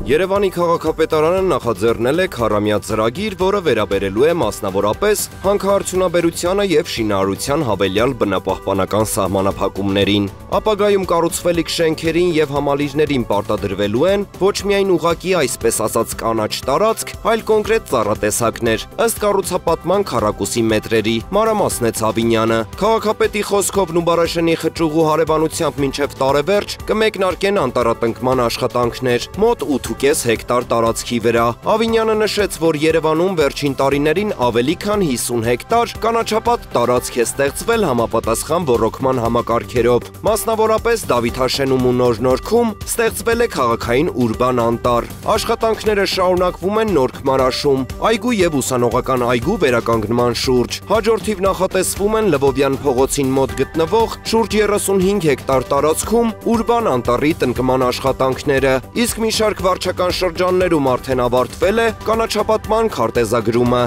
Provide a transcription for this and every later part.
Երևանի քաղաքապետարանը նախաձեռնել է քառամյա ծրագիր, որը վերաբերելու է մասնավորապես հանքարդյունաբերությանը եւ շինարարության հավելյալ բնապահպանական սահմանափակումներին։ Ապագայում կառուցվելիք շենքերին եւ համալիրներին պարտադրվելու են ոչ միայն ուղղակի այսպես ասած կանաչ տարածք, այլ կոնկրետ ծառատեսակներ, ըստ կառուցապատման քառակուսի մետրերի, մանրամասնեց Ավինյանը։ Քաղաքապետի խոսքով Նուբարաշենի խճուղու հարևանությամբ մինչև տարեվերջ կմեկնարկեն անտառատնկման աշխատանքներ, մոտ 8.5 հեկտար տարածքի վրա։ Ավինյանը նշեց, որ Երևանում վերջին տարիներին ավելի քան 50 հեկտար կանաչապատ տարածք է ստեղծվել համապատասխան ոռոգման համակարգերով։ Մասնավորապես Դավիթաշենում ու Նոր-Նորքում ստեղծվել է քաղաքային ուրբան անտառ։ Աշխատանքները շարունակվում են Նորք-Մարաշում, այգու եւ ուսանողական այգու վերականգնման շուրջ։ Հաջորդիվ նախատեսվում են Լվովյան փողոցին մոտ գտնվող շուրջ 35 հեկտար տարածքում ուրբան անտառի տնկման աշխատանքները, իսկ մի շարք վարչական շրջաններում արդեն ավարտվել է կանաչապատման քարտեզագրումը։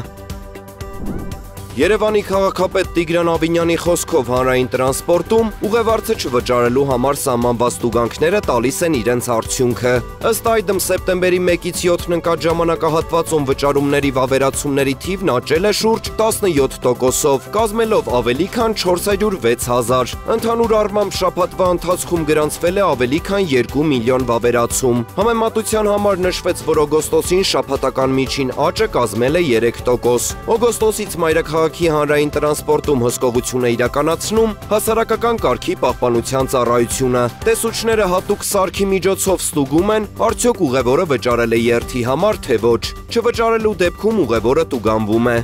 Երևանի քաղաքապետ Տիգրան Ավինյանի խոսքով հանրային տրանսպորտում ուղևորձը չվճարելու համար սահմանված տուգանքները տալիս են իրենց արդյունքը։ Ըստ այդմ սեպտեմբերի 1-ից 7 ընկած ժամանակահատվածում վճարումների վավերացումների թիվն աճել է շուրջ 17%-ով, կազմելով ավելի քան 406,000։ Ընդհանուր առմամբ շաբաթվա ընթացքում գրանցվել է ավելի քան 2 միլիոն վավերացում։ Համեմատության համար նշվեց, որ օգոստոսին շաբաթական միջին աճը կազմել է 3%։ Օգոստոսից մայրաքաղաքի հանրային տրանսպորտում հսկողություն է իրականացնում հասարակական կարգի պահպանության ծառայությունը։ Տեսուչները հատուկ սարքի միջոցով ստուգում են, արդյոք ուղևորը վճարել է երթի համար, թե ոչ։ Չվճարելու դեպքում ուղևորը տուգանվում է։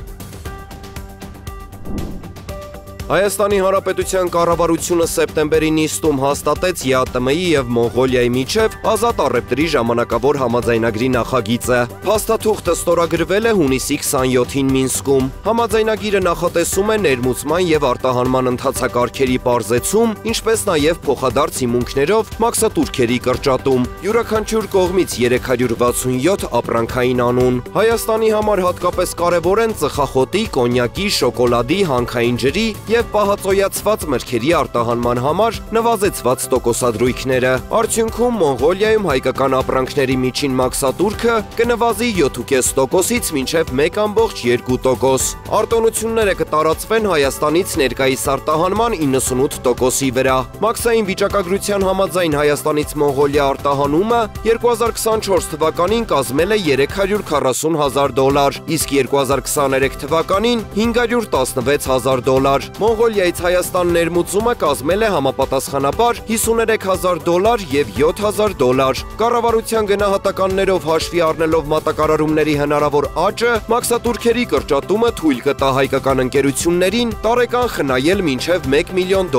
Հայաստանի Հանրապետության կառավարությունը սեպտեմբերի նիստում հաստատեց ԵԱՏՄ-ի եւ Մոնղոլիայի միջև ազատ առևտրի ժամանակավոր համաձայնագրի նախագիծը։ Փաստաթուղթը ստորագրվել է հունիսի 27-ին Մինսկում։ Համաձայնագիրը նախատեսում է ներմուծման եւ արտահանման ընթացակարգերի պարզեցում, ինչպես նաեւ փոխադարձ հիմունքներով մաքսատուրքերի կրճատում։ Յուրաքանչյուր կողմից 367 ապրանքային անուն։ Հայաստանի համար հատկապես կարևոր են ծխախոտի, կոնյակի, շոկոլադի, հանքային ջրի եւ պահածոյացված մրգերի արտահանման համար նվազեցված տոկոսադրույքները։ Արդյունքում Մոնղոլիայում հայկական ապրանքների միջին մաքսատուրքը կնվազի 7.5%-ից մինչև 1.2%։ Արտոնությունները կտարածվեն Հայաստանից ներկայիս արտահանման 98%-ի վրա։ Մաքսային վիճակագրության համաձայն Հայաստանից Մոնղոլիա արտահանումը 2024 թվականին կազմել է $340,000, իսկ 2023 թվականին $516,000։ Մոնղոլիայից Հայաստան ներմուծումը կազմել է համապատասխանաբար $53,000 եւ $7,000։ Կառավարության գնահատականներով հաշվի առնելով մատակարարումների հնարավոր աճը, մաքսատուրքերի կրճատումը թույլ կտա հայկական ընկերություններին տարեկան խնայել մինչև $1 միլիոն։